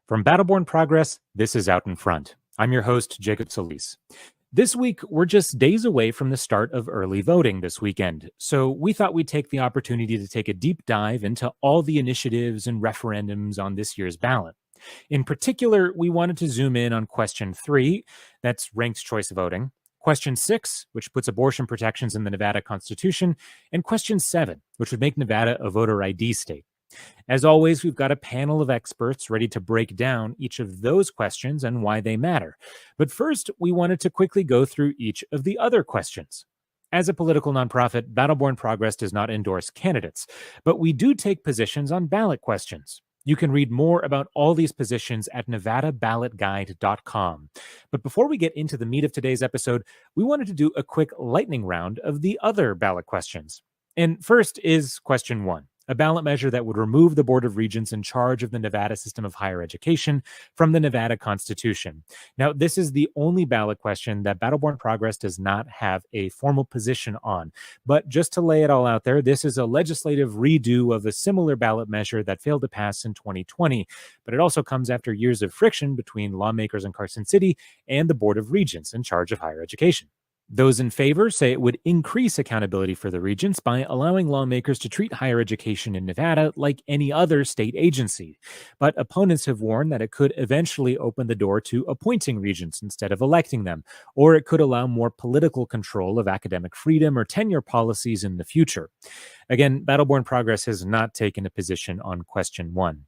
From Battleborn Progress, this is Out in Front. I'm your host, Jacob Solis. This week, we're just days away from the start of early voting this weekend, so we thought we'd take the opportunity to take a deep dive into all the initiatives and referendums on this year's ballot. In particular, we wanted to zoom in on question 3, that's ranked choice voting, question 6, which puts abortion protections in the Nevada Constitution, and question 7, which would make Nevada a voter ID state. As always, we've got a panel of experts ready to break down each of those questions and why they matter. But first, we wanted to quickly go through each of the other questions. As a political nonprofit, Battleborn Progress does not endorse candidates, but we do take positions on ballot questions. You can read more about all these positions at nevadaballotguide.com. But before we get into the meat of today's episode, we wanted to do a quick lightning round of the other ballot questions. And first is question 1. A ballot measure that would remove the Board of Regents in charge of the Nevada system of higher education from the Nevada Constitution. Now, this is the only ballot question that Battleborn Progress does not have a formal position on. But just to lay it all out there, this is a legislative redo of a similar ballot measure that failed to pass in 2020. But it also comes after years of friction between lawmakers in Carson City and the Board of Regents in charge of higher education. Those in favor say it would increase accountability for the regents by allowing lawmakers to treat higher education in Nevada like any other state agency. But opponents have warned that it could eventually open the door to appointing regents instead of electing them, or it could allow more political control of academic freedom or tenure policies in the future. Again, Battleborn Progress has not taken a position on question 1.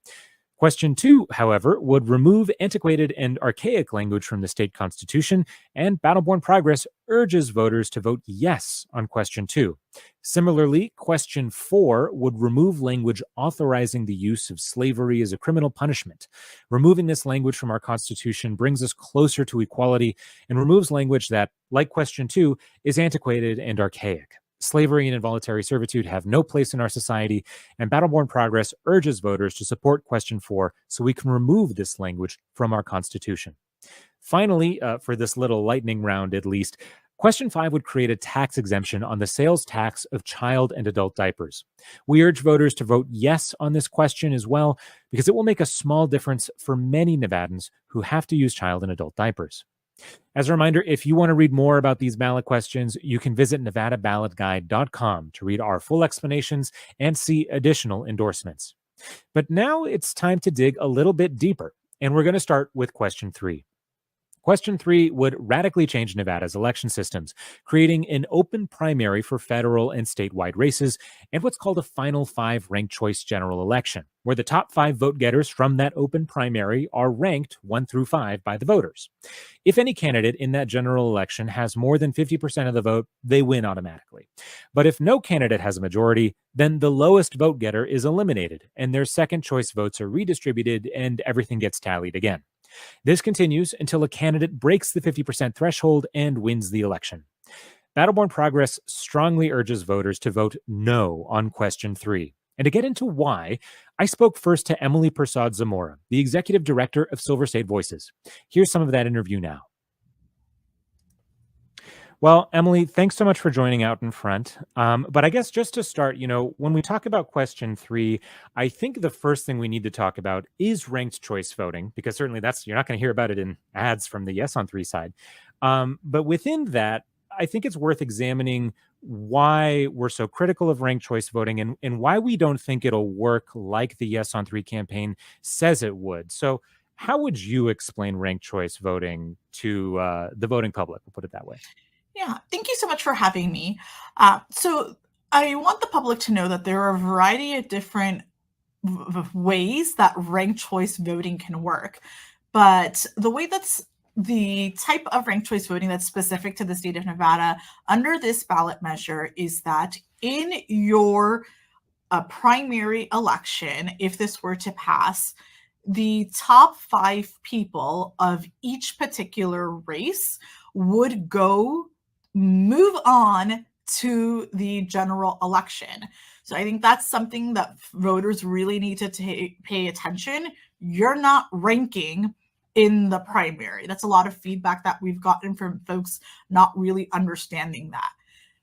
Question 2, however, would remove antiquated and archaic language from the state constitution, and Battleborn Progress urges voters to vote yes on question 2. Similarly, question 4 would remove language authorizing the use of slavery as a criminal punishment. Removing this language from our constitution brings us closer to equality and removes language that, like question 2, is antiquated and archaic. Slavery and involuntary servitude have no place in our society, and Battleborn Progress urges voters to support question 4 so we can remove this language from our Constitution. Finally, for this little lightning round at least, question 5 would create a tax exemption on the sales tax of child and adult diapers. We urge voters to vote yes on this question as well, because it will make a small difference for many Nevadans who have to use child and adult diapers. As a reminder, if you want to read more about these ballot questions, you can visit nevadaballotguide.com to read our full explanations and see additional endorsements. But now it's time to dig a little bit deeper, and we're going to start with question 3. Question 3 would radically change Nevada's election systems, creating an open primary for federal and statewide races and what's called a Final 5 ranked choice general election, where the top 5 vote getters from that open primary are ranked 1 through 5 by the voters. If any candidate in that general election has more than 50% of the vote, they win automatically. But if no candidate has a majority, then the lowest vote getter is eliminated, and their second choice votes are redistributed and everything gets tallied again. This continues until a candidate breaks the 50% threshold and wins the election. Battleborn Progress strongly urges voters to vote no on question 3. And to get into why, I spoke first to Emily Persad Zamora, the executive director of Silver State Voices. Here's some of that interview now. Well, Emily, thanks so much for joining Out in Front. But I guess just to start, when we talk about question 3, I think the first thing we need to talk about is ranked choice voting, because certainly you're not going to hear about it in ads from the Yes on 3 side. But within that, I think it's worth examining why we're so critical of ranked choice voting and why we don't think it'll work like the Yes on 3 campaign says it would. So how would you explain ranked choice voting to the voting public? We'll put it that way. Yeah, thank you so much for having me. So I want the public to know that there are a variety of different ways that ranked choice voting can work. But the type of ranked choice voting that's specific to the state of Nevada under this ballot measure is that in your primary election, if this were to pass, the top 5 people of each particular race would move on to the general election. So I think that's something that voters really need to pay attention. You're not ranking in the primary. That's a lot of feedback that we've gotten from folks not really understanding that.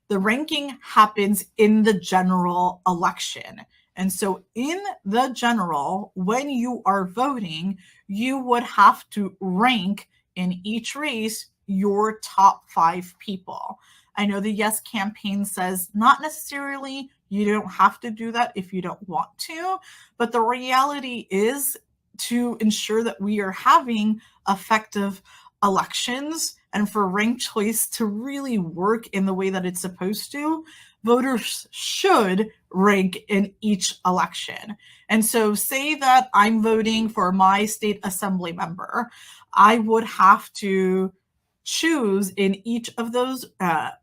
The ranking happens in the general election. And so in the general, when you are voting, you would have to rank in each race your top 5 people. I know the Yes campaign says not necessarily, you don't have to do that if you don't want to, but the reality is, to ensure that we are having effective elections and for ranked choice to really work in the way that it's supposed to, voters should rank in each election. And so, say that I'm voting for my state assembly member, I would have to choose in each of those, of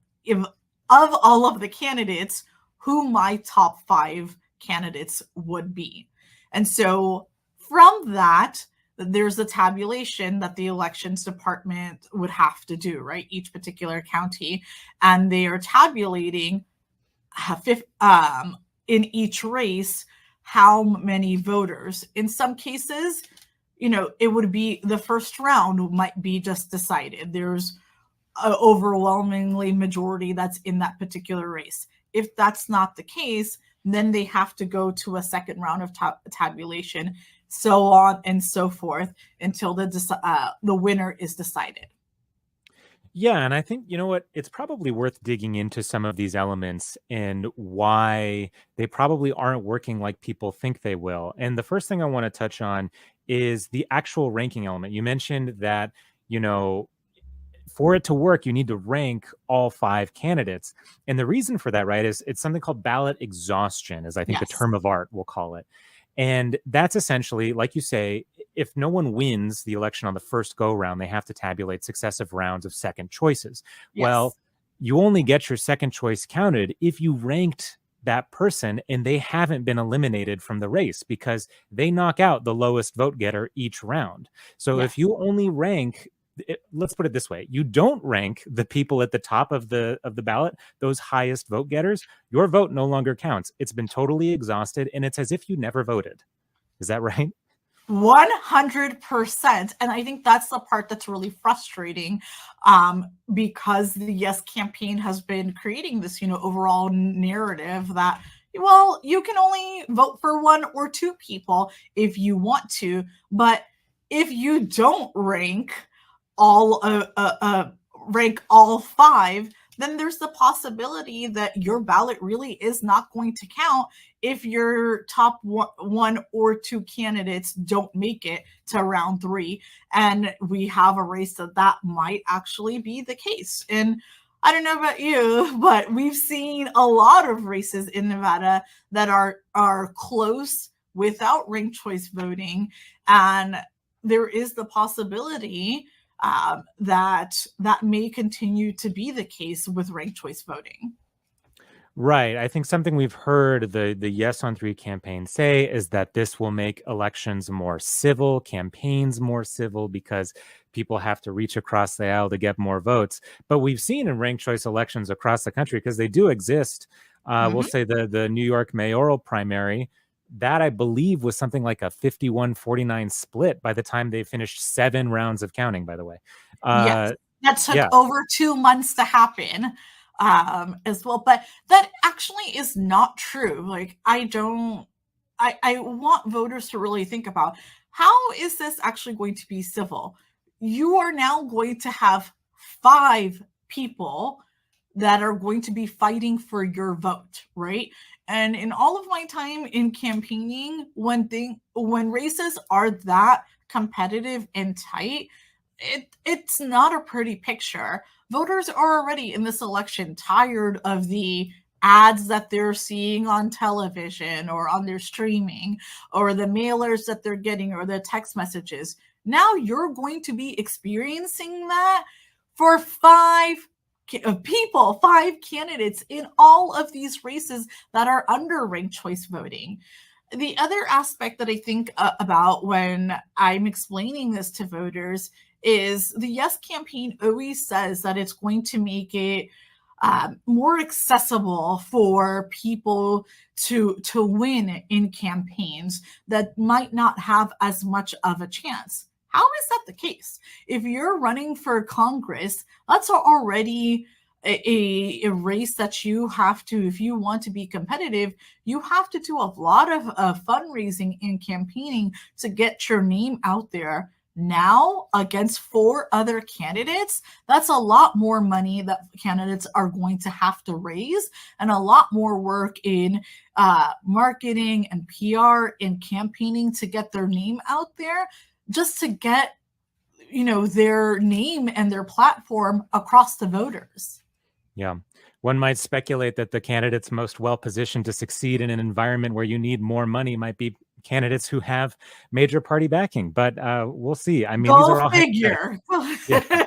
all of the candidates, who my top 5 candidates would be. And so, from that, there's a tabulation that the elections department would have to do, right? Each particular county. And they are tabulating in each race how many voters. In some cases, it would be the first round might be just decided. There's an overwhelmingly majority that's in that particular race. If that's not the case, then they have to go to a second round of tabulation, so on and so forth, until the winner is decided. Yeah, and I think, you know what, it's probably worth digging into some of these elements and why they probably aren't working like people think they will. And the first thing I want to touch on is the actual ranking element. You mentioned that, for it to work, you need to rank all 5 candidates. And the reason for that, right, is it's something called ballot exhaustion, is I think the Yes. term of art, we'll call it. And that's essentially, like you say, if no one wins the election on the first go round, they have to tabulate successive rounds of second choices. Yes. Well, you only get your second choice counted if you ranked that person and they haven't been eliminated from the race, because they knock out the lowest vote getter each round. So Yes. if you only rank, let's put it this way, you don't rank the people at the top of the ballot, those highest vote getters, your vote no longer counts. It's been totally exhausted, and it's as if you never voted. Is that right? 100%. And I think that's the part that's really frustrating, because the Yes campaign has been creating this, overall narrative that, well, you can only vote for 1 or 2 people if you want to, but if you don't rank all 5, then there's the possibility that your ballot really is not going to count if your top 1 or 2 candidates don't make it to round 3. And we have a race that might actually be the case. And I don't know about you, but we've seen a lot of races in Nevada that are close without ranked choice voting. And there is the possibility that may continue to be the case with ranked choice voting. Right. I think something we've heard the Yes on 3 campaign say is that this will make elections more civil, campaigns more civil, because people have to reach across the aisle to get more votes. But we've seen in ranked choice elections across the country, because they do exist, we'll say the New York mayoral primary, that I believe was something like a 51-49 split by the time they finished 7 rounds of counting, by the way. Yes, that took Yeah. over 2 months to happen, as well. But that actually is not true. Like, I want voters to really think about, how is this actually going to be civil? You are now going to have 5 people that are going to be fighting for your vote, right? And in all of my time in campaigning, when races are that competitive and tight, it's not a pretty picture. Voters are already in this election tired of the ads that they're seeing on television or on their streaming, or the mailers that they're getting, or the text messages. Now you're going to be experiencing that for 5 people, 5 candidates in all of these races that are under ranked choice voting. The other aspect that I think about when I'm explaining this to voters is the Yes campaign always says that it's going to make it more accessible for people to win in campaigns that might not have as much of a chance. How is that the case? If you're running for Congress, that's already a race that you have to, if you want to be competitive, you have to do a lot of fundraising and campaigning to get your name out there. Now, against 4 other candidates, that's a lot more money that candidates are going to have to raise, and a lot more work in marketing and PR and campaigning to get their name out there, just to get their name and their platform across the voters. Yeah. One might speculate that the candidates most well positioned to succeed in an environment where you need more money might be candidates who have major party backing, but we'll see. I mean, these Go are all hypothetical. figure.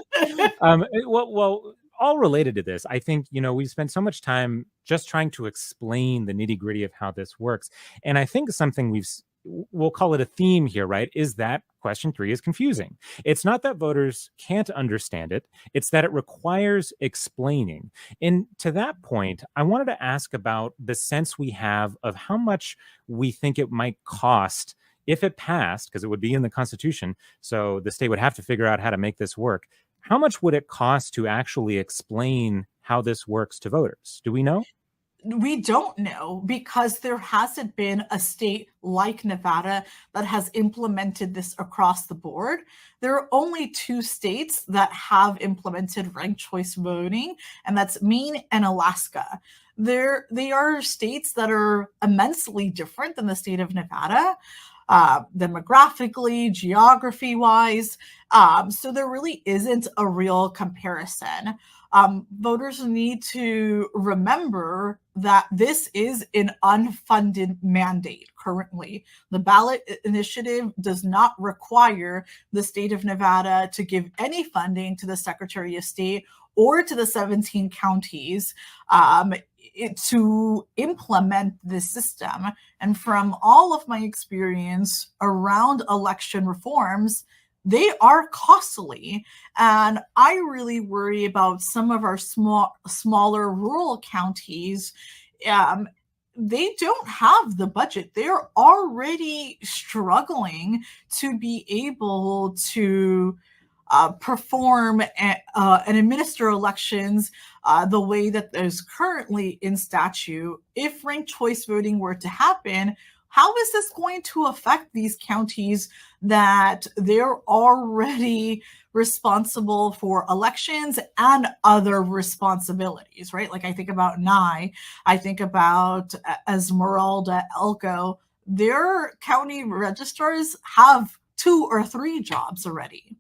Yeah. Well, all related to this, I think, we spent so much time just trying to explain the nitty gritty of how this works. And I think something we'll call it a theme here, right? Is that question 3 is confusing. It's not that voters can't understand it. It's that it requires explaining. And to that point, I wanted to ask about the sense we have of how much we think it might cost if it passed, because it would be in the Constitution. So the state would have to figure out how to make this work. How much would it cost to actually explain how this works to voters? Do we know? We don't know, because there hasn't been a state like Nevada that has implemented this across the board. There are only 2 states that have implemented ranked choice voting, and that's Maine and Alaska. They are states that are immensely different than the state of Nevada, demographically, geography wise. So there really isn't a real comparison. Voters need to remember that this is an unfunded mandate currently. The ballot initiative does not require the state of Nevada to give any funding to the Secretary of State or to the 17 counties to implement this system. And from all of my experience around election reforms, they are costly. And I really worry about some of our smaller rural counties. They don't have the budget. They're already struggling to be able to perform and administer elections the way that is currently in statute. If ranked choice voting were to happen, how is this going to affect these counties that they're already responsible for elections and other responsibilities, right? Like I think about Nye, I think about Esmeralda, Elko. Their county registrars have 2 or 3 jobs already.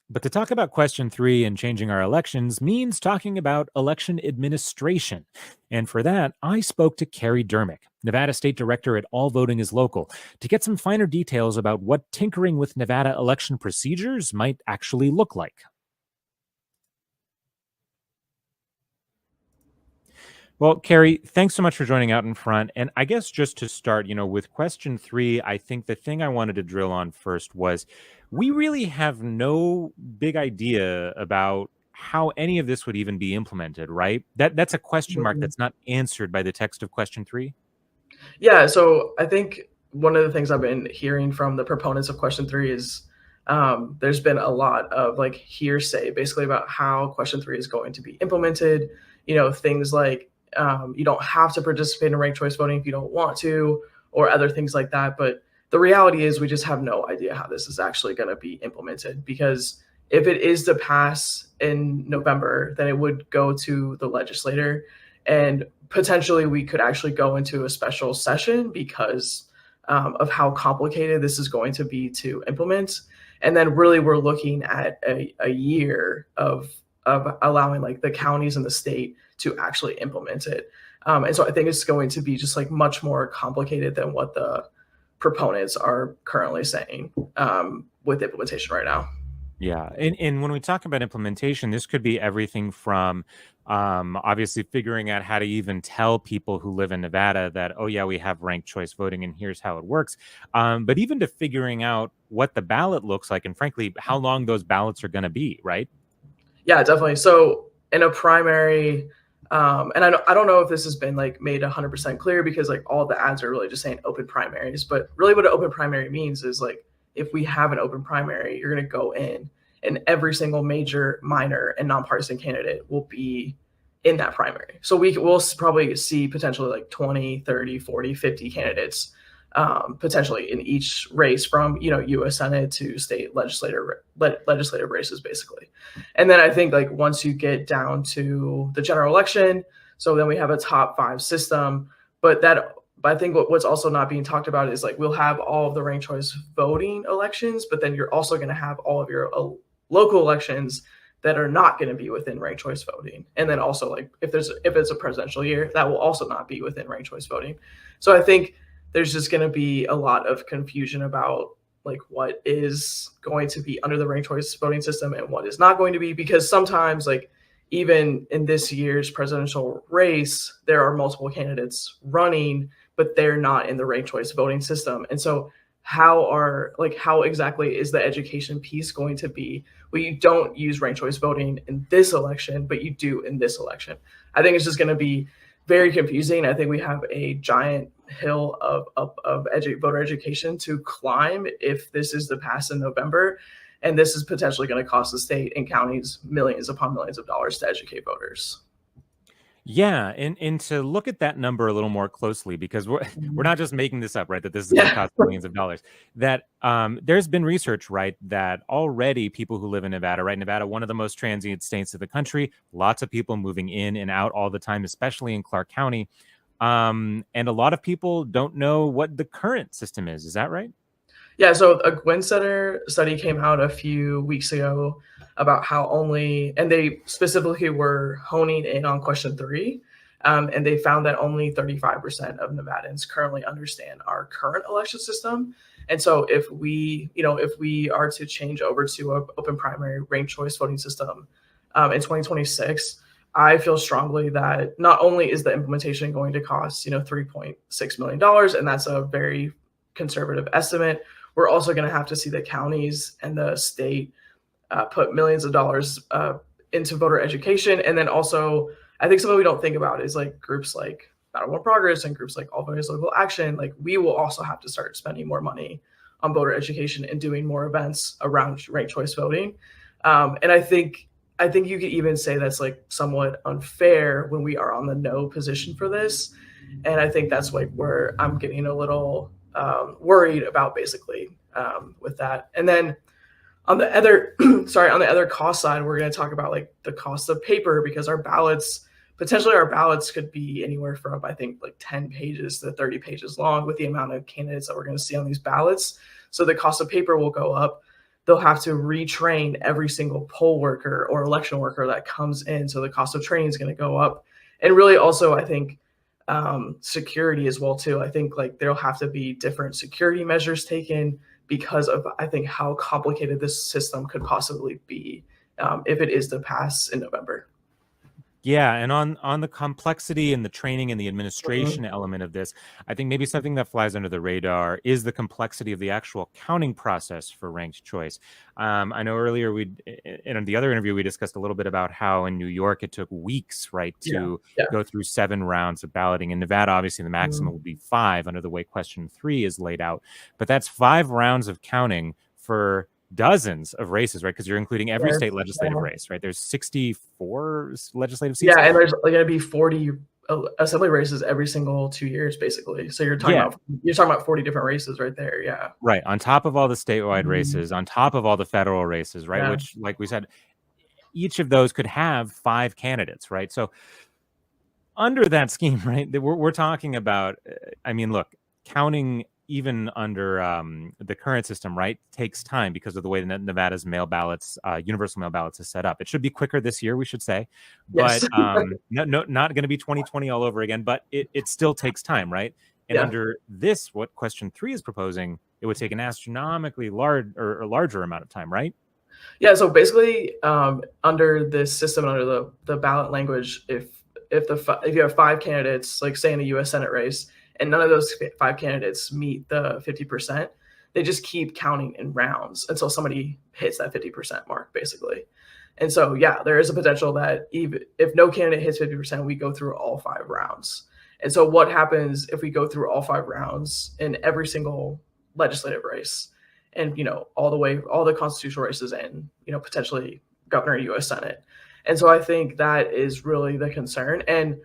But to talk about question 3 and changing our elections means talking about election administration. And for that, I spoke to Carrie Dermick, Nevada State Director at All Voting is Local, to get some finer details about what tinkering with Nevada election procedures might actually look like. Well, Carrie, thanks so much for joining Out in Front. And I guess just to start, with question 3, I think the thing I wanted to drill on first was we really have no big idea about how any of this would even be implemented, right? That's a question mark that's not answered by the text of question 3. Yeah, so I think one of the things I've been hearing from the proponents of question 3 is there's been a lot of like hearsay basically about how question 3 is going to be implemented. Things like you don't have to participate in ranked choice voting if you don't want to, or other things like that. But the reality is we just have no idea how this is actually going to be implemented, because if it is to pass in November, then it would go to the legislator, and potentially we could actually go into a special session because of how complicated this is going to be to implement. And then really we're looking at a year of allowing like the counties and the state to actually implement it. And so I think it's going to be just like much more complicated than what the proponents are currently saying with implementation right now. Yeah. And when we talk about implementation, this could be everything from obviously figuring out how to even tell people who live in Nevada that, oh, yeah, we have ranked choice voting and here's how it works. But even to figuring out what the ballot looks like and frankly, how long those ballots are going to be, right? Yeah, definitely. So in a primary, and I don't know if this has been like made 100% clear, because like all the ads are really just saying open primaries, but really what an open primary means is like, if we have an open primary, you're going to go in and every single major, minor, and nonpartisan candidate will be in that primary. So we'll probably see potentially like 20, 30, 40, 50 candidates potentially in each race from, U.S. Senate to state legislative races, basically. And then I think like once you get down to the general election, so then we have a top 5 system, but I think what's also not being talked about is like we'll have all of the ranked choice voting elections, but then you're also going to have all of your local elections that are not going to be within ranked choice voting. And then also like if it's a presidential year, that will also not be within ranked choice voting. So I think there's just going to be a lot of confusion about like what is going to be under the ranked choice voting system and what is not going to be, because sometimes like even in this year's presidential race, there are multiple candidates running, but they're not in the ranked choice voting system. And so how exactly is the education piece going to be? Well, you don't use ranked choice voting in this election, but you do in this election. I think it's just going to be very confusing. I think we have a giant hill of voter education to climb if this is to pass in November. And this is potentially going to cost the state and counties millions upon millions of dollars to educate voters. Yeah, and to look at that number a little more closely, because we're not just making this up, right? That this is going to cost millions of dollars. That there's been research, right, that already people who live in Nevada, right? Nevada, one of the most transient states of the country, lots of people moving in and out all the time, especially in Clark County. And a lot of people don't know what the current system is. Is that right? Yeah, so a Gwynn Center study came out a few weeks ago about and they specifically were honing in on question 3, and they found that only 35% of Nevadans currently understand our current election system. And so if we are to change over to an open primary ranked choice voting system in 2026, I feel strongly that not only is the implementation going to cost, $3.6 million, and that's a very conservative estimate, we're also going to have to see the counties and the state put millions of dollars into voter education. And then also, I think something we don't think about is like groups like Battle More Progress and groups like All Voters Local Action. Like we will also have to start spending more money on voter education and doing more events around ranked choice voting. And I think you could even say that's like somewhat unfair when we are on the no position for this. And I think that's like where I'm getting a little worried about basically with that. And then on the other cost side, we're going to talk about like the cost of paper, because our ballots could be anywhere from, I think, like 10 pages to 30 pages long with the amount of candidates that we're going to see on these ballots. So the cost of paper will go up. They'll have to retrain every single poll worker or election worker that comes in. So the cost of training is going to go up. And really also, I think, security as well too. I think like there'll have to be different security measures taken because of, I think, how complicated this system could possibly be if it is to pass in November. Yeah, and on the complexity and the training and the administration element of this, I think maybe something that flies under the radar is the complexity of the actual counting process for ranked choice. I know earlier in the other interview, we discussed a little bit about how in New York it took weeks, right, to go through 7 rounds of balloting. In Nevada, obviously, the maximum would be 5 under the way question 3 is laid out. But that's 5 rounds of counting for dozens of races, right? Because you're including every state legislative race, right? There's 64 legislative seats. Yeah, and there's going to be 40 assembly races every single 2 years, basically. So you're talking about 40 different races right there. Yeah. Right. On top of all the statewide races, on top of all the federal races, right? Yeah. Which, like we said, each of those could have 5 candidates, right? So under that scheme, right, we're talking about, I mean, look, counting even under the current system, right, takes time because of the way that Nevada's mail ballots, universal mail ballots is set up. It should be quicker this year, we should say, but not going to be 2020 all over again, but it still takes time, right? And under this, what question 3 is proposing, it would take an astronomically larger amount of time, right? Yeah, so basically under this system, under the ballot language, if you have 5 candidates, like say in the U.S. Senate race, and none of those 5 candidates meet the 50%, they just keep counting in rounds until somebody hits that 50% mark, basically. And so, yeah, there is a potential that even if no candidate hits 50%, we go through all 5 rounds. And so what happens if we go through all 5 rounds in every single legislative race and, all the constitutional races and, potentially governor and U.S. Senate? And so I think that is really the concern. And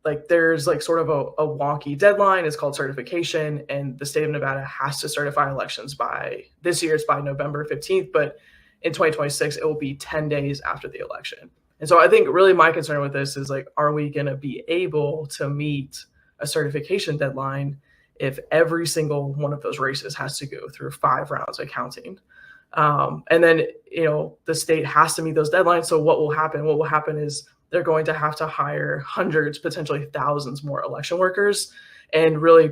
like there's like sort of a wonky deadline. It's called certification, and the state of Nevada has to certify elections by this year. It's by November 15th, but in 2026 it will be 10 days after the election. And so I think really my concern with this is like, are we going to be able to meet a certification deadline if every single one of those races has to go through 5 rounds of counting? And then, the state has to meet those deadlines. So what will happen? What will happen is they're going to have to hire hundreds, potentially thousands more election workers, and really,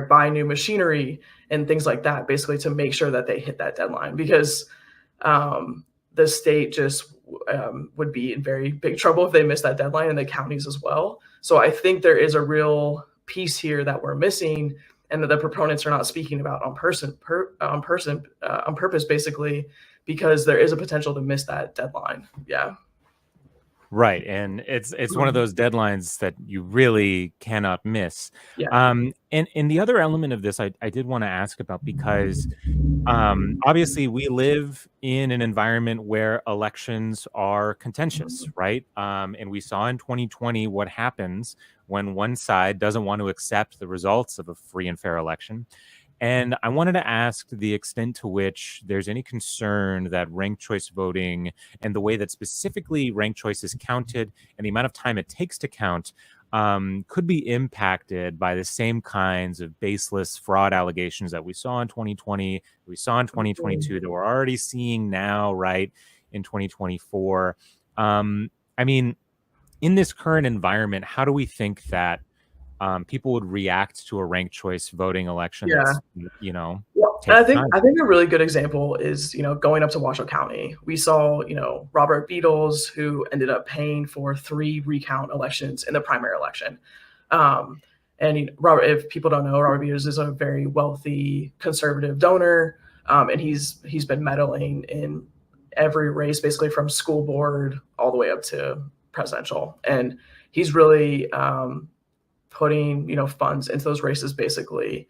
buy new machinery and things like that, basically to make sure that they hit that deadline, because the state just would be in very big trouble if they miss that deadline, and the counties as well. So I think there is a real piece here that we're missing, and that the proponents are not speaking about on purpose, basically, because there is a potential to miss that deadline. Yeah. Right. And it's one of those deadlines that you really cannot miss. Yeah. And the other element of this I did want to ask about, because obviously we live in an environment where elections are contentious, right? And we saw in 2020 what happens when one side doesn't want to accept the results of a free and fair election. And I wanted to ask the extent to which there's any concern that ranked choice voting and the way that specifically ranked choice is counted and the amount of time it takes to count could be impacted by the same kinds of baseless fraud allegations that we saw in 2020, we saw in 2022, that we're already seeing now, right, in 2024. I mean, in this current environment, how do we think that people would react to a ranked choice voting election? Yeah. That's, Well, and I think a really good example is, going up to Washoe County. We saw, Robert Beadles, who ended up paying for 3 recount elections in the primary election. And Robert, if people don't know, Robert Beadles is a very wealthy conservative donor, and he's been meddling in every race, basically from school board all the way up to presidential. And he's really putting, funds into those races, basically,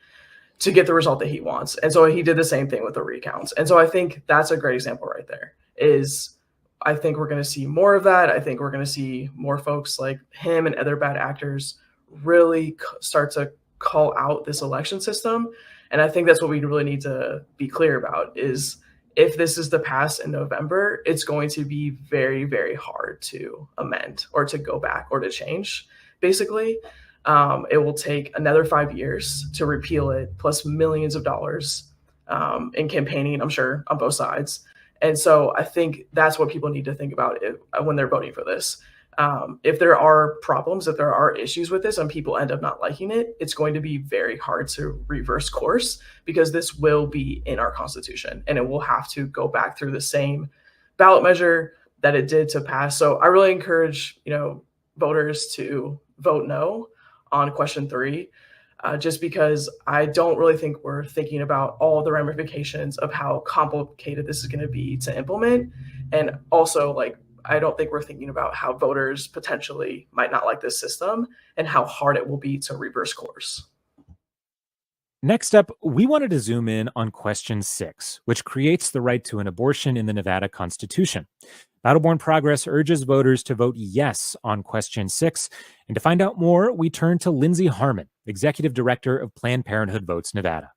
to get the result that he wants. And so he did the same thing with the recounts. And so I think that's a great example right there. I think we're going to see more of that. I think we're going to see more folks like him and other bad actors really start to call out this election system. And I think that's what we really need to be clear about, is if this is the pass in November, it's going to be very, very hard to amend or to go back or to change, basically. It will take another 5 years to repeal it, plus millions of dollars in campaigning, I'm sure, on both sides. And so I think that's what people need to think about when they're voting for this. If there are problems, if there are issues with this and people end up not liking it, it's going to be very hard to reverse course, because this will be in our Constitution and it will have to go back through the same ballot measure that it did to pass. So I really encourage, voters to vote no on question 3, just because I don't really think we're thinking about all the ramifications of how complicated this is going to be to implement. And also, I don't think we're thinking about how voters potentially might not like this system and how hard it will be to reverse course. Next up, we wanted to zoom in on question 6, which creates the right to an abortion in the Nevada Constitution. Battleborn Progress urges voters to vote yes on question 6. And to find out more, we turn to Lindsay Harmon, Executive Director of Planned Parenthood Votes Nevada.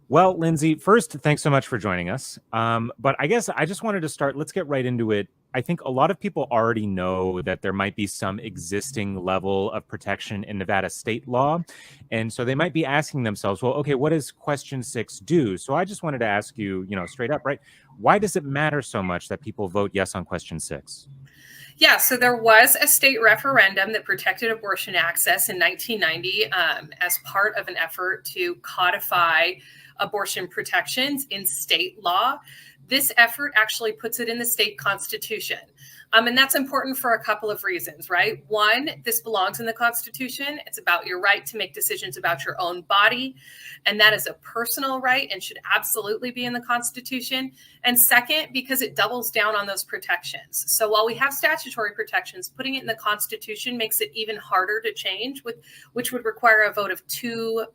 Well, Lindsay, first, thanks so much for joining us. But I guess I just wanted to start, let's get right into it. I think a lot of people already know that there might be some existing level of protection in Nevada state law. And so they might be asking themselves, well, okay, what does question 6 do? So I just wanted to ask you, straight up, right? Why does it matter so much that people vote yes on question 6? Yeah, so there was a state referendum that protected abortion access in 1990 as part of an effort to codify abortion protections in state law. This effort actually puts it in the state constitution. And that's important for a couple of reasons, right? One, this belongs in the Constitution. It's about your right to make decisions about your own body. And that is a personal right and should absolutely be in the Constitution. And second, because it doubles down on those protections. So while we have statutory protections, putting it in the Constitution makes it even harder to change, which would require a vote of two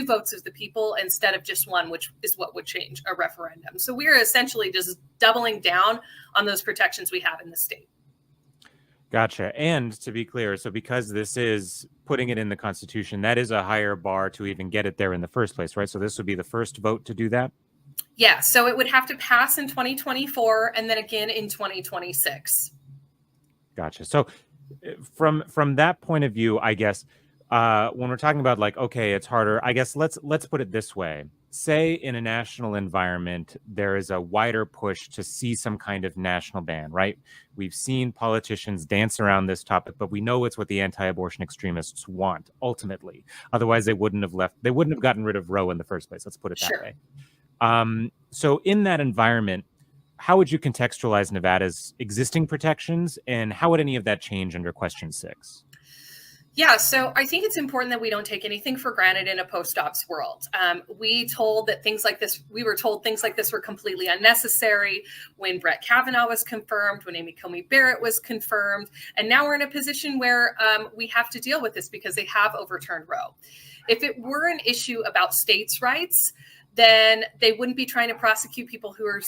votes of the people instead of just one, which is what would change a referendum. So we're essentially just doubling down on those protections we have in the state. Gotcha. And to be clear, so because this is putting it in the Constitution, that is a higher bar to even get it there in the first place, right? So this would be the first vote to do that? Yeah, so it would have to pass in 2024 and then again in 2026. Gotcha. So from that point of view, I guess, when we're talking about like, okay, it's harder, I guess let's put it this way. Say in a national environment, there is a wider push to see some kind of national ban, right? We've seen politicians dance around this topic, but we know it's what the anti-abortion extremists want ultimately. Otherwise, they wouldn't have gotten rid of Roe in the first place. Let's put it that way. So in that environment, how would you contextualize Nevada's existing protections, and how would any of that change under Question 6? Yeah, so I think it's important that we don't take anything for granted in a post-ops world. We were told things like this were completely unnecessary when Brett Kavanaugh was confirmed, when Amy Coney Barrett was confirmed, and now we're in a position where we have to deal with this because they have overturned Roe. If it were an issue about states' rights, then they wouldn't be trying to prosecute people who are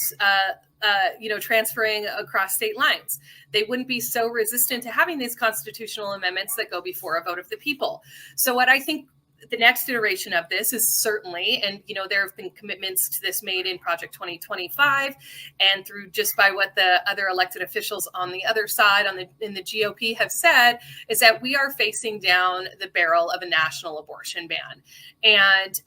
transferring across state lines. They wouldn't be so resistant to having these constitutional amendments that go before a vote of the people. So what I think the next iteration of this is certainly, and there have been commitments to this made in Project 2025 and through just by what the other elected officials on the other side in the GOP have said, is that we are facing down the barrel of a national abortion ban. And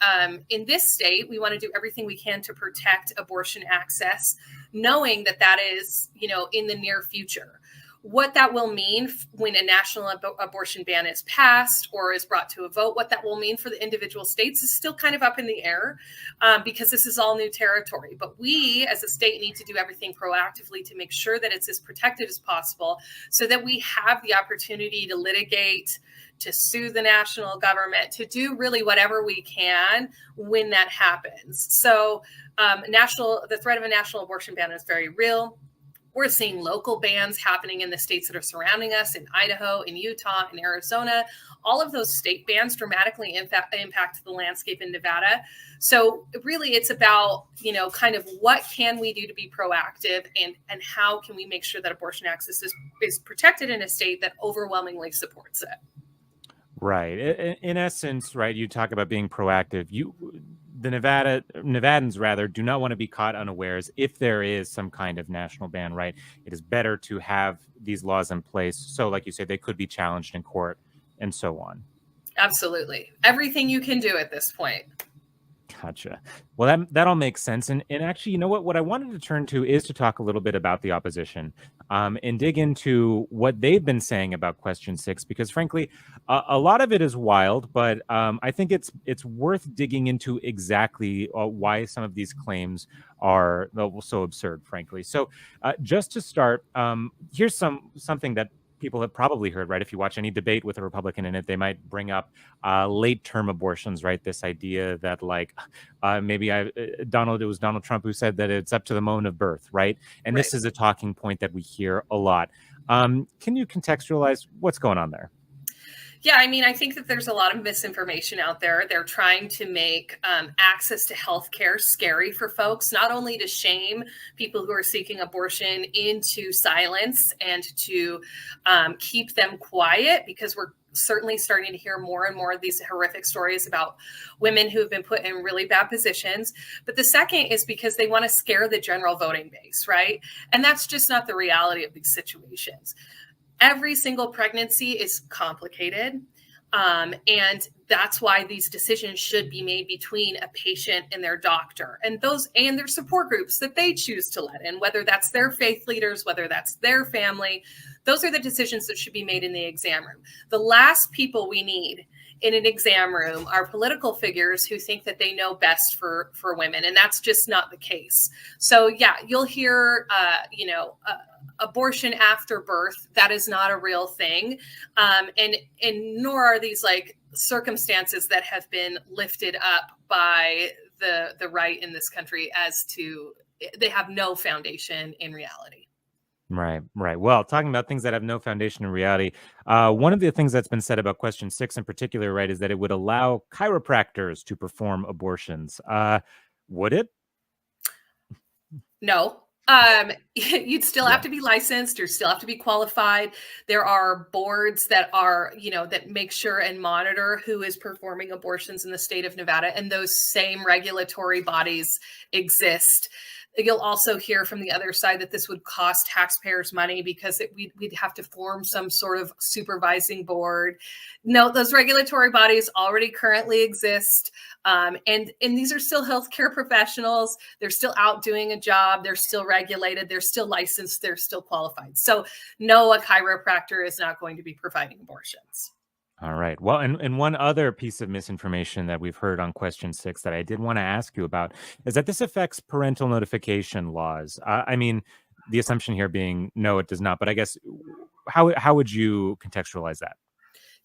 in this state, we want to do everything we can to protect abortion access, knowing that is, in the near future. What that will mean when a national abortion ban is passed or is brought to a vote, what that will mean for the individual states is still kind of up in the air because this is all new territory. But we as a state need to do everything proactively to make sure that it's as protected as possible so that we have the opportunity to litigate, to sue the national government, to do really whatever we can when that happens. So the threat of a national abortion ban is very real. We're seeing local bans happening in the states that are surrounding us, in Idaho, in Utah, in Arizona. All of those state bans dramatically impact the landscape in Nevada. So really it's about, kind of what can we do to be proactive and how can we make sure that abortion access is protected in a state that overwhelmingly supports it. Right. In essence, right, you talk about being proactive. The Nevadans rather do not want to be caught unawares if there is some kind of national ban, right? It is better to have these laws in place. So like you say, they could be challenged in court and so on. Absolutely. Everything you can do at this point. Gotcha. Well, that all makes sense. And actually, what I wanted to turn to is to talk a little bit about the opposition and dig into what they've been saying about Question 6, because frankly, a lot of it is wild, but I think it's worth digging into exactly why some of these claims are so absurd, frankly. So just to start, here's something that people have probably heard, right? If you watch any debate with a Republican in it, they might bring up late-term abortions, right? This idea that it was Donald Trump who said that it's up to the moment of birth, right? And This is a talking point that we hear a lot. Can you contextualize what's going on there? Yeah, I think that there's a lot of misinformation out there. They're trying to make access to healthcare scary for folks, not only to shame people who are seeking abortion into silence and to keep them quiet, because we're certainly starting to hear more and more of these horrific stories about women who have been put in really bad positions. But the second is because they want to scare the general voting base, right? And that's just not the reality of these situations. Every single pregnancy is complicated. And that's why these decisions should be made between a patient and their doctor and their support groups that they choose to let in, whether that's their faith leaders, whether that's their family. Those are the decisions that should be made in the exam room. The last people we need in an exam room are political figures who think that they know best for women. And that's just not the case. So yeah, you'll hear, abortion after birth, that is not a real thing. And nor are these like circumstances that have been lifted up by the right in this country as to, they have no foundation in reality. Right. Well, talking about things that have no foundation in reality, one of the things that's been said about question 6 in particular, right, is that it would allow chiropractors to perform abortions. Would it? No. You'd still have to be licensed, or still have to be qualified. There are boards that are, that make sure and monitor who is performing abortions in the state of Nevada, and those same regulatory bodies exist. You'll also hear from the other side that this would cost taxpayers money because we'd have to form some sort of supervising board. No, those regulatory bodies already currently exist. And these are still healthcare professionals. They're still out doing a job. They're still regulated. They're still licensed. They're still qualified. So no, a chiropractor is not going to be providing abortions. All right. Well, and one other piece of misinformation that we've heard on question 6 that I did want to ask you about is that this affects parental notification laws. I mean, the assumption here being no, it does not. But I guess how would you contextualize that?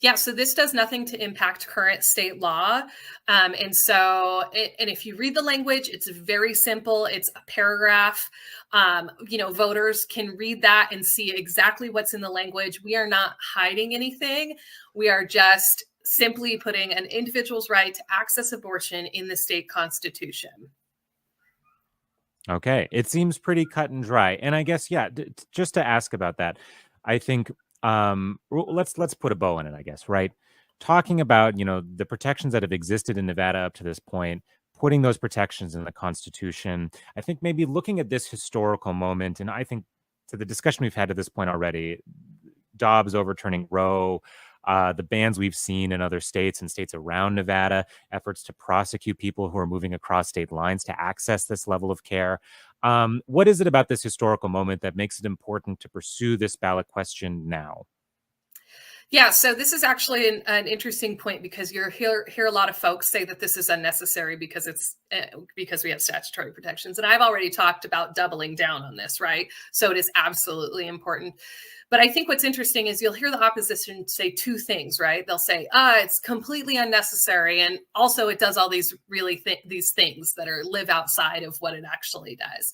Yeah, so this does nothing to impact current state law. And if you read the language, it's very simple. It's a paragraph. Voters can read that and see exactly what's in the language. We are not hiding anything. We are just simply putting an individual's right to access abortion in the state constitution. Okay. It seems pretty cut and dry. And I guess, just to ask about that, I think let's put a bow on it, I guess, right? Talking about, the protections that have existed in Nevada up to this point, putting those protections in the Constitution. I think maybe looking at this historical moment, and I think to the discussion we've had to this point already, Dobbs overturning Roe, the bans we've seen in other states and states around Nevada, efforts to prosecute people who are moving across state lines to access this level of care. What is it about this historical moment that makes it important to pursue this ballot question now? Yeah, so this is actually an interesting point, because you hear a lot of folks say that this is unnecessary because we have statutory protections. And I've already talked about doubling down on this, right? So it is absolutely important. But I think what's interesting is you'll hear the opposition say two things, right? They'll say, it's completely unnecessary. And also it does all these these things that live outside of what it actually does.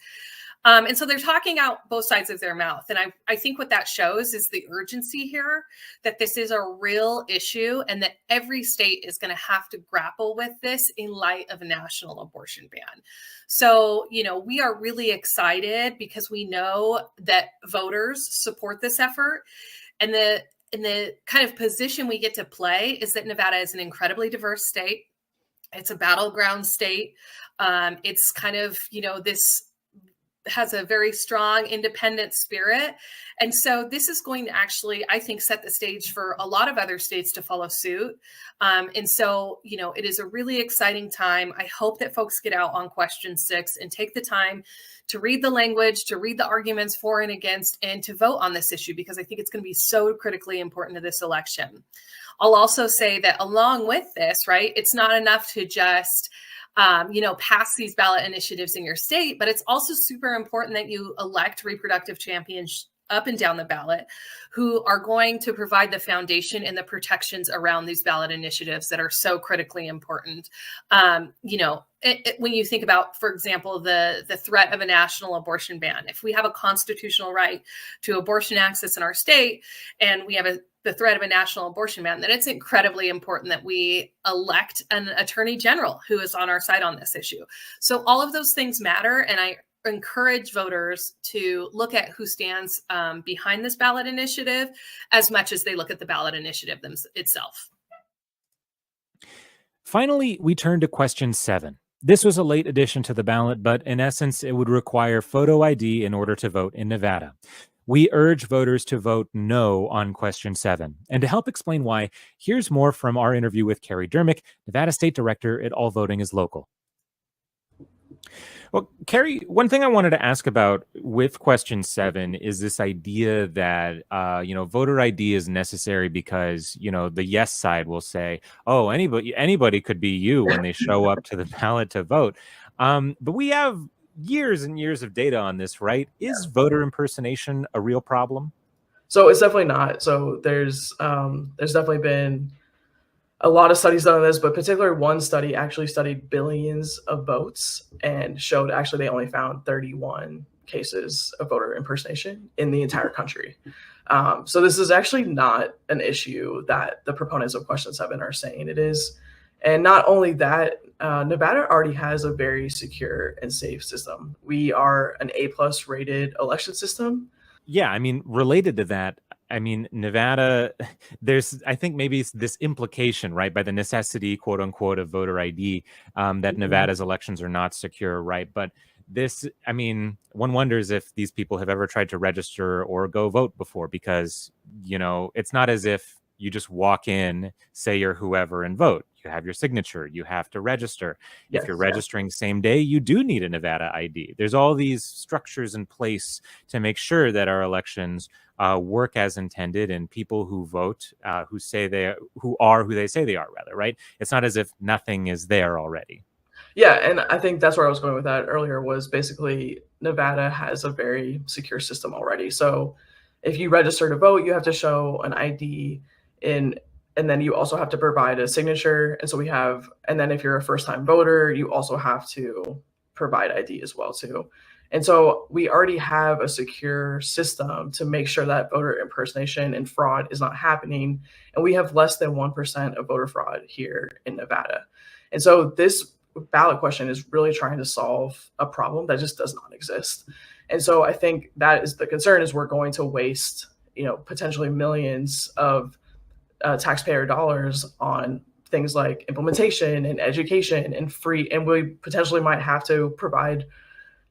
And so they're talking out both sides of their mouth. And I think what that shows is the urgency here, that this is a real issue and that every state is going to have to grapple with this in light of a national abortion ban. So, we are really excited because we know that voters support this effort. And the kind of position we get to play is that Nevada is an incredibly diverse state. It's a battleground state. It's kind of, this has a very strong independent spirit. And so this is going to actually, I think, set the stage for a lot of other states to follow suit. And so, it is a really exciting time. I hope that folks get out on question 6 and take the time to read the language, to read the arguments for and against, and to vote on this issue, because I think it's going to be so critically important to this election. I'll also say that along with this, right, it's not enough to just pass these ballot initiatives in your state, but it's also super important that you elect reproductive champions up and down the ballot who are going to provide the foundation and the protections around these ballot initiatives that are so critically important. When you think about, for example, the threat of a national abortion ban, if we have a constitutional right to abortion access in our state and we have the threat of a national abortion ban, then it's incredibly important that we elect an attorney general who is on our side on this issue. So all of those things matter. And I encourage voters to look at who stands behind this ballot initiative as much as they look at the ballot initiative itself. Finally, we turn to question 7. This was a late addition to the ballot, but in essence, it would require photo ID in order to vote in Nevada. We urge voters to vote no on question 7. And to help explain why, here's more from our interview with Carrie Dermick, Nevada State Director at All Voting is Local. Well, Carrie, one thing I wanted to ask about with question 7 is this idea that, voter ID is necessary because, the yes side will say, oh, anybody could be you when they show up to the ballot to vote. But we have years and years of data on this, right? Is voter impersonation a real problem? So it's definitely not. So there's definitely been a lot of studies done on this, but particularly one study actually studied billions of votes and showed actually they only found 31 cases of voter impersonation in the entire country. So this is actually not an issue that the proponents of Question 7 are saying it is. And not only that, Nevada already has a very secure and safe system. We are an A+ rated election system. Yeah, I mean, related to that, I mean, Nevada, there's, I think maybe it's this implication, right, by the necessity, quote unquote, of voter ID, that Nevada's elections are not secure, right? But this, I mean, one wonders if these people have ever tried to register or go vote before, because, you know, it's not as if you just walk in, say you're whoever, and vote. You have your signature. You have to register. If you're registering same day, you do need a Nevada ID. There's all these structures in place to make sure that our elections work as intended, and people who vote, who are who they say they are, rather, right? It's not as if nothing is there already. Yeah, and I think that's where I was going with that earlier, was basically Nevada has a very secure system already. So if you register to vote, you have to show an ID and then you also have to provide a signature. And so and then if you're a first-time voter, you also have to provide ID as well too. And so we already have a secure system to make sure that voter impersonation and fraud is not happening. And we have less than 1% of voter fraud here in Nevada. And so this ballot question is really trying to solve a problem that just does not exist. And so I think that is the concern, is we're going to waste, potentially millions of taxpayer dollars on things like implementation and education and free, and we potentially might have to provide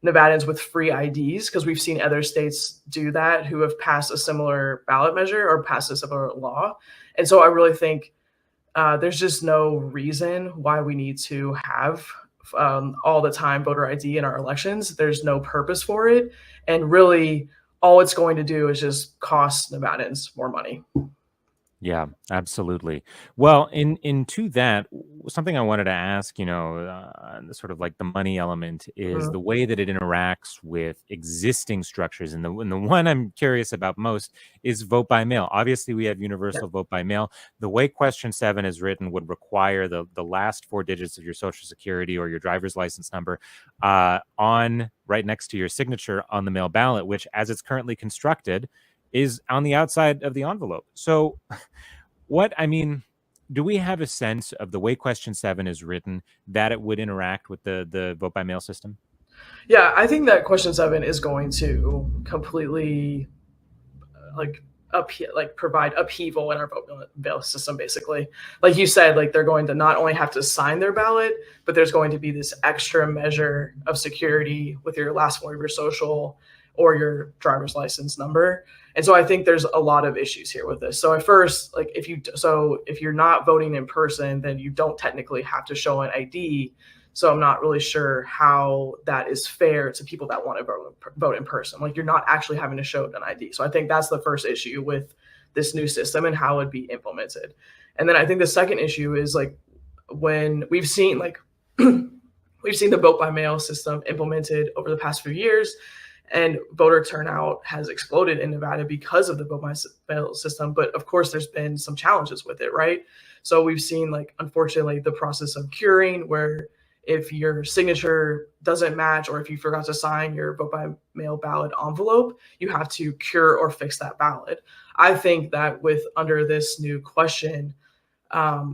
Nevadans with free IDs, because we've seen other states do that who have passed a similar ballot measure or passed a similar law. And so I really think there's just no reason why we need to have all the time voter ID in our elections. There's no purpose for it. And really, all it's going to do is just cost Nevadans more money. Yeah, absolutely. Well, into that, something I wanted to ask, sort of like the money element, is the way that it interacts with existing structures. And the one I'm curious about most is vote by mail. Obviously, we have universal vote by mail. The way Question 7 is written would require the last 4 digits of your Social Security or your driver's license number on right next to your signature on the mail ballot, which, as it's currently constructed, is on the outside of the envelope. So do we have a sense of the way Question 7 is written that it would interact with the vote by mail system? Yeah, I think that Question 7 is going to completely provide upheaval in our vote by mail system, basically. Like you said, they're going to not only have to sign their ballot, but there's going to be this extra measure of security with your last 4 of your social or your driver's license number. And so I think there's a lot of issues here with this. So at first, if you're not voting in person, then you don't technically have to show an ID. So I'm not really sure how that is fair to people that want to vote in person. You're not actually having to show an ID. So I think that's the first issue with this new system and how it'd be implemented. And then I think the second issue is when we've seen the vote by mail system implemented over the past few years, and voter turnout has exploded in Nevada because of the vote by mail system. But of course, there's been some challenges with it, right? So we've seen, unfortunately, the process of curing, where if your signature doesn't match, or if you forgot to sign your vote by mail ballot envelope, you have to cure or fix that ballot. I think that under this new question,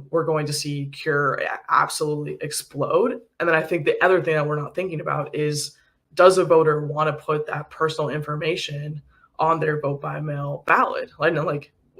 we're going to see cure absolutely explode. And then I think the other thing that we're not thinking about is, does a voter want to put that personal information on their vote by mail ballot?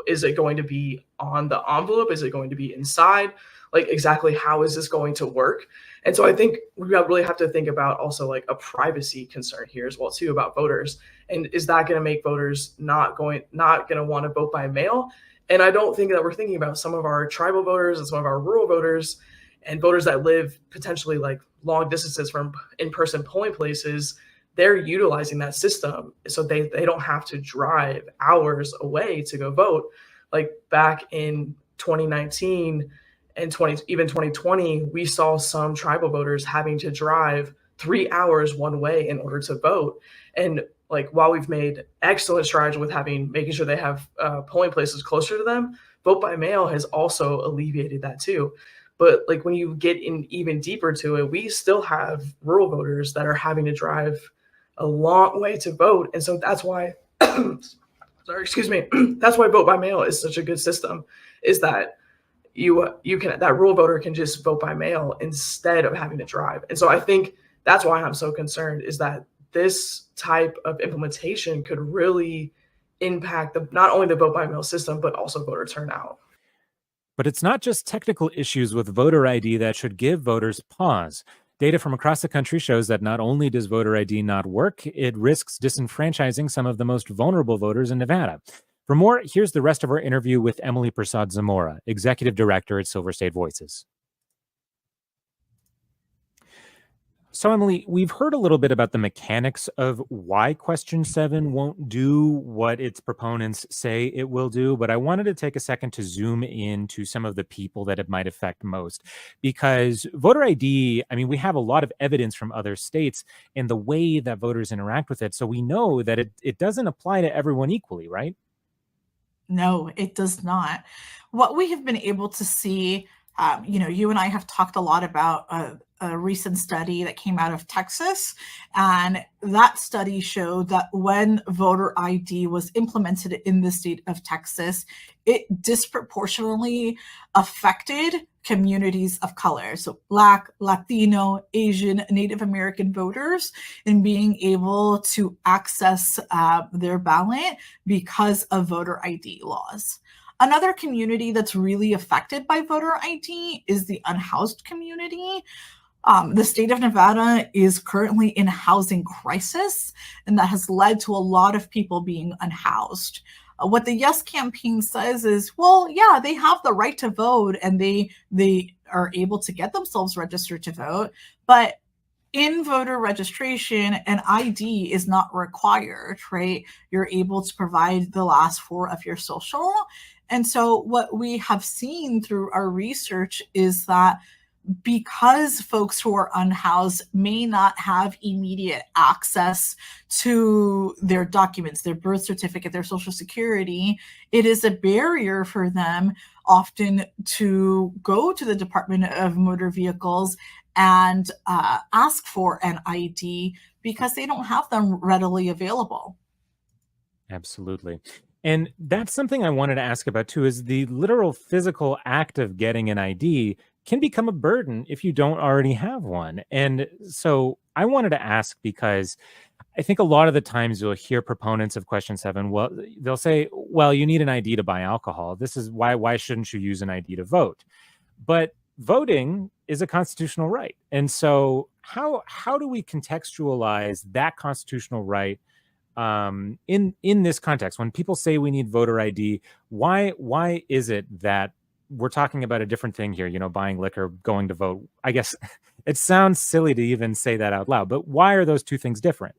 Is it going to be on the envelope? Is it going to be inside? Exactly how is this going to work? And so I think we really have to think about also a privacy concern here as well too, about voters. And is that going to make voters not going to want to vote by mail? And I don't think that we're thinking about some of our tribal voters and some of our rural voters and voters that live potentially long distances from in-person polling places. They're utilizing that system so they don't have to drive hours away to go vote. Back in 2019 and even 2020, we saw some tribal voters having to drive 3 hours one way in order to vote. And like, while we've made excellent strides with making sure they have polling places closer to them, vote by mail has also alleviated that too. But like, when you get in even deeper to it, we still have rural voters that are having to drive a long way to vote. And so that's why, sorry, excuse me, that's why vote by mail is such a good system, is that that rural voter can just vote by mail instead of having to drive. And so I think that's why I'm so concerned, is that this type of implementation could really impact not only the vote by mail system, but also voter turnout. But it's not just technical issues with voter ID that should give voters pause. Data from across the country shows that not only does voter ID not work, it risks disenfranchising some of the most vulnerable voters in Nevada. For more, here's the rest of our interview with Emily Prasad Zamora, Executive Director at Silver State Voices. So, Emily, we've heard a little bit about the mechanics of why Question 7 won't do what its proponents say it will do, but I wanted to take a second to zoom into some of the people that it might affect most. Because voter ID, I mean, we have a lot of evidence from other states in the way that voters interact with it. So we know that it doesn't apply to everyone equally, right? No, it does not. What we have been able to see, you and I have talked a lot about a recent study that came out of Texas, and that study showed that when voter ID was implemented in the state of Texas, it disproportionately affected communities of color, so Black, Latino, Asian, Native American voters, in being able to access their ballot because of voter ID laws. Another community that's really affected by voter ID is the unhoused community. The state of Nevada is currently in a housing crisis, and that has led to a lot of people being unhoused. What the Yes campaign says is, well, yeah, they have the right to vote and they are able to get themselves registered to vote, but in voter registration, an ID is not required, right? You're able to provide the last four of your social. And so what we have seen through our research is that because folks who are unhoused may not have immediate access to their documents, their birth certificate, their social security, it is a barrier for them often to go to the Department of Motor Vehicles and ask for an ID because they don't have them readily available. Absolutely. And that's something I wanted to ask about too, is the literal physical act of getting an ID can become a burden if you don't already have one. And so I wanted to ask, because I think a lot of the times you'll hear proponents of Question 7, well, they'll say, well, you need an ID to buy alcohol. This is why shouldn't you use an ID to vote? But voting is a constitutional right. And so how do we contextualize that constitutional right in this context? When people say we need voter ID, why is it that we're talking about a different thing here, buying liquor, going to vote? I guess it sounds silly to even say that out loud, but why are those two things different?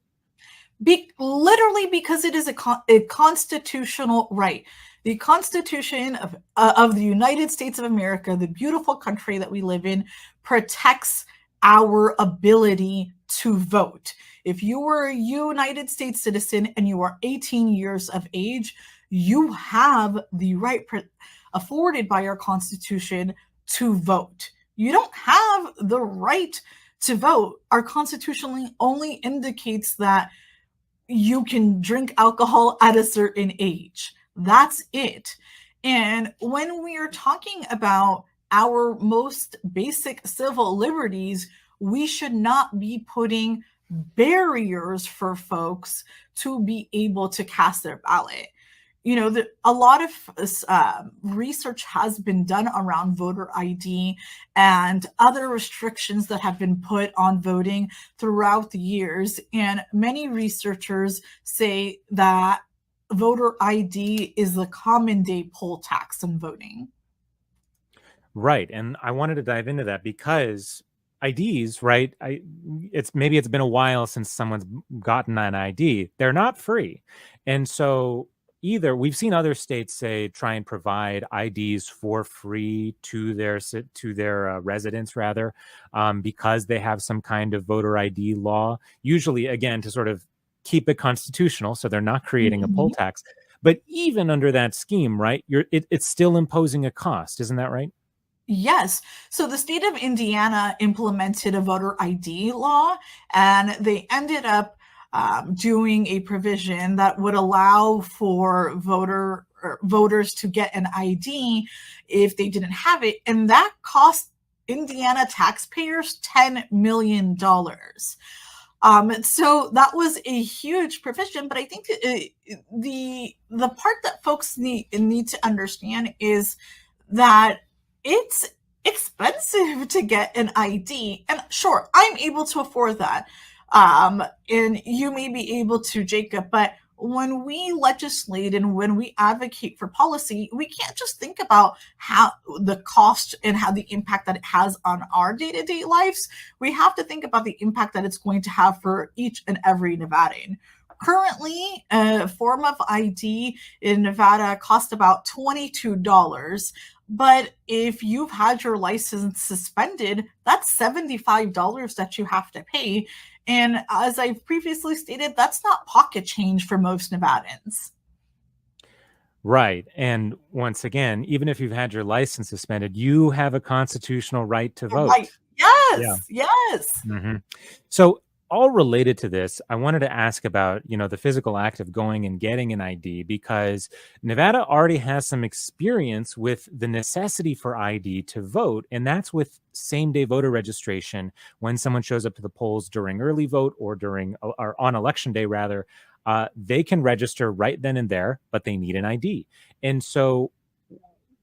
Literally because it is a constitutional right. The Constitution of the United States of America, the beautiful country that we live in, protects our ability to vote. If you were a United States citizen and you are 18 years of age, you have the right afforded by our Constitution to vote. You don't have the right to vote. Our Constitution only indicates that you can drink alcohol at a certain age. That's it. And when we are talking about our most basic civil liberties, we should not be putting barriers for folks to be able to cast their ballot. A lot of research has been done around voter ID and other restrictions that have been put on voting throughout the years. And many researchers say that voter ID is the common day poll tax on voting. Right. And I wanted to dive into that because IDs, right? It's been a while since someone's gotten an ID. They're not free. And so either we've seen other states say try and provide IDs for free to their residents rather, because they have some kind of voter ID law, usually again to sort of keep it constitutional, so they're not creating a poll Mhm. tax. But even under that scheme, right, it's still imposing a cost, isn't that right? Yes. So the state of Indiana implemented a voter ID law, and they ended up doing a provision that would allow for voters to get an ID if they didn't have it, and that cost Indiana taxpayers $10 million. So that was a huge provision, but I think the part that folks need to understand is that it's expensive to get an ID. And sure, I'm able to afford that. And you may be able to, Jacob, but when we legislate and when we advocate for policy, we can't just think about how the cost and how the impact that it has on our day-to-day lives. We have to think about the impact that it's going to have for each and every Nevadan. Currently, a form of ID in Nevada costs about $22. But if you've had your license suspended, that's $75 that you have to pay. And as I've previously stated, that's not pocket change for most Nevadans. Right. And once again, even if you've had your license suspended, you have a constitutional right to Right. vote. Yeah. Yes. Yes. hmm So, all related to this, I wanted to ask about, the physical act of going and getting an ID, because Nevada already has some experience with the necessity for ID to vote, and that's with same-day voter registration. When someone shows up to the polls during early vote or on election day rather, they can register right then and there, but they need an ID. And so,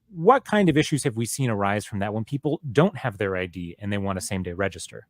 what kind of issues have we seen arise from that when people don't have their ID and they want to same-day register?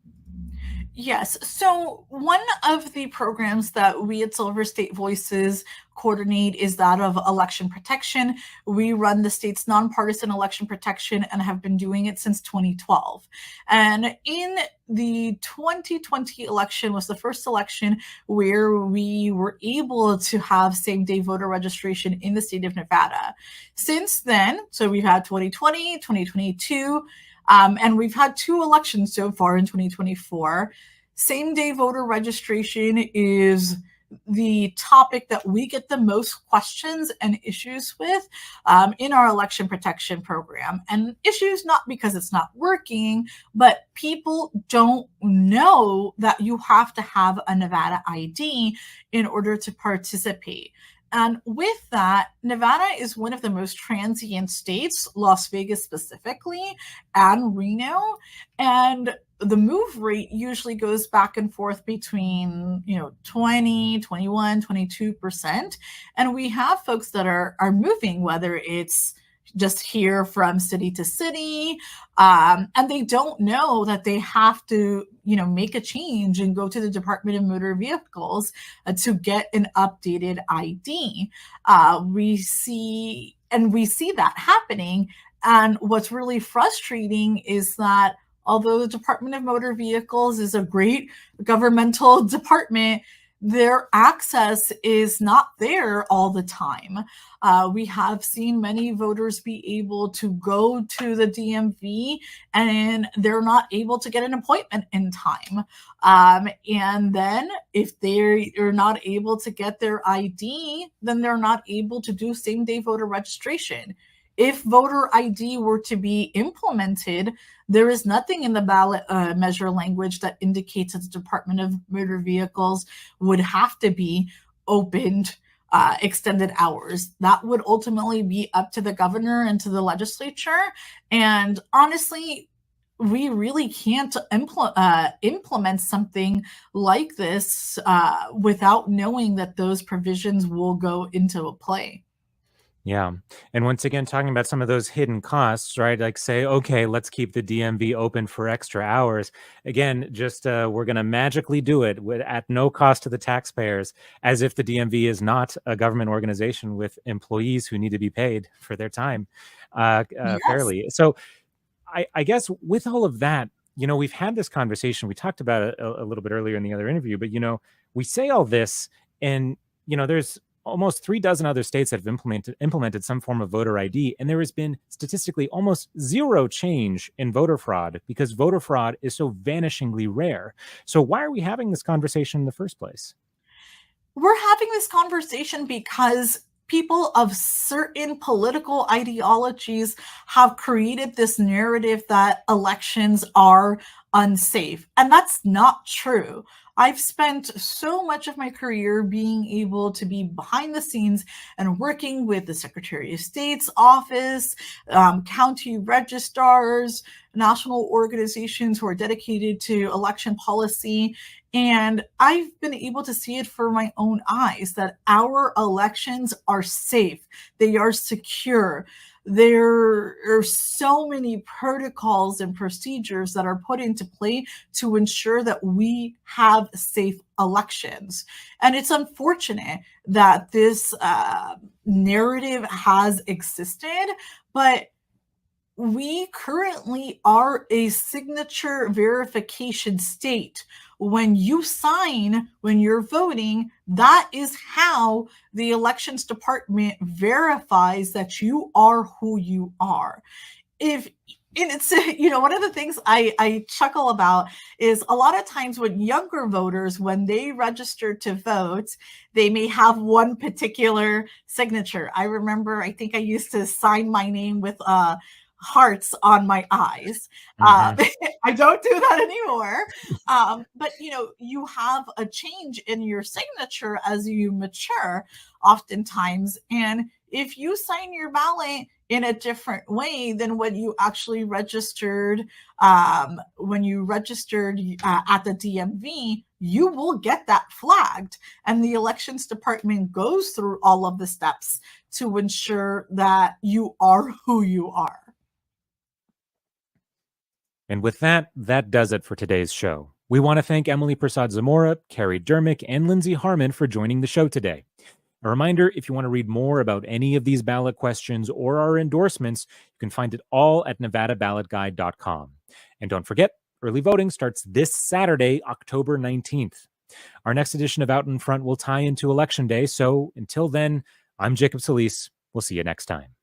Yes. So one of the programs that we at Silver State Voices coordinate is that of election protection. We run the state's nonpartisan election protection and have been doing it since 2012. And in the 2020 election was the first election where we were able to have same-day voter registration in the state of Nevada. Since then, so we've had 2020, 2022, and we've had two elections so far in 2024. Same-day voter registration is the topic that we get the most questions and issues with in our election protection program. And issues not because it's not working, but people don't know that you have to have a Nevada ID in order to participate. And with that, Nevada is one of the most transient states, Las Vegas specifically, and Reno. And the move rate usually goes back and forth between 20, 21, 22%. And we have folks that are moving, whether it's just here from city to city, and they don't know that they have to make a change and go to the Department of Motor Vehicles to get an updated ID. We see that happening, and what's really frustrating is that although the Department of Motor Vehicles is a great governmental department, their access is not there all the time. We have seen many voters be able to go to the DMV and they're not able to get an appointment in time. And then if they're not able to get their ID, then they're not able to do same-day voter registration. If voter ID were to be implemented, there is nothing in the ballot measure language that indicates that the Department of Motor Vehicles would have to be opened extended hours. That would ultimately be up to the governor and to the legislature. And honestly, we really can't implement something like this without knowing that those provisions will go into play. Yeah. And once again, talking about some of those hidden costs, right? Like say, okay, let's keep the DMV open for extra hours. Again, just we're going to magically do it at no cost to the taxpayers, as if the DMV is not a government organization with employees who need to be paid for their time Yes. fairly. So I guess with all of that, we've had this conversation. We talked about it a little bit earlier in the other interview, but, we say all this and, there's almost 36 other states that have implemented some form of voter ID, and there has been statistically almost zero change in voter fraud because voter fraud is so vanishingly rare. So why are we having this conversation in the first place? We're having this conversation because people of certain political ideologies have created this narrative that elections are unsafe. And that's not true. I've spent so much of my career being able to be behind the scenes and working with the Secretary of State's office, county registrars, national organizations who are dedicated to election policy. And I've been able to see it for my own eyes that our elections are safe, they are secure. There are so many protocols and procedures that are put into play to ensure that we have safe elections. And it's unfortunate that this narrative has existed, but we currently are a signature verification state. When you sign, when you're voting, that is how the elections department verifies that you are who you are. And it's, one of the things I chuckle about is a lot of times when younger voters, when they register to vote, they may have one particular signature. I remember, I think I used to sign my name with hearts on my eyes. I don't do that anymore. But you have a change in your signature as you mature oftentimes. And if you sign your ballot in a different way than when you actually registered, at the DMV, you will get that flagged. And the elections department goes through all of the steps to ensure that you are who you are. And with that, that does it for today's show. We want to thank Emily Prasad Zamora, Carrie Dermick, and Lindsay Harmon for joining the show today. A reminder, if you want to read more about any of these ballot questions or our endorsements, you can find it all at nevadaballotguide.com. And don't forget, early voting starts this Saturday, October 19th. Our next edition of Out in Front will tie into Election Day, so until then, I'm Jacob Solis. We'll see you next time.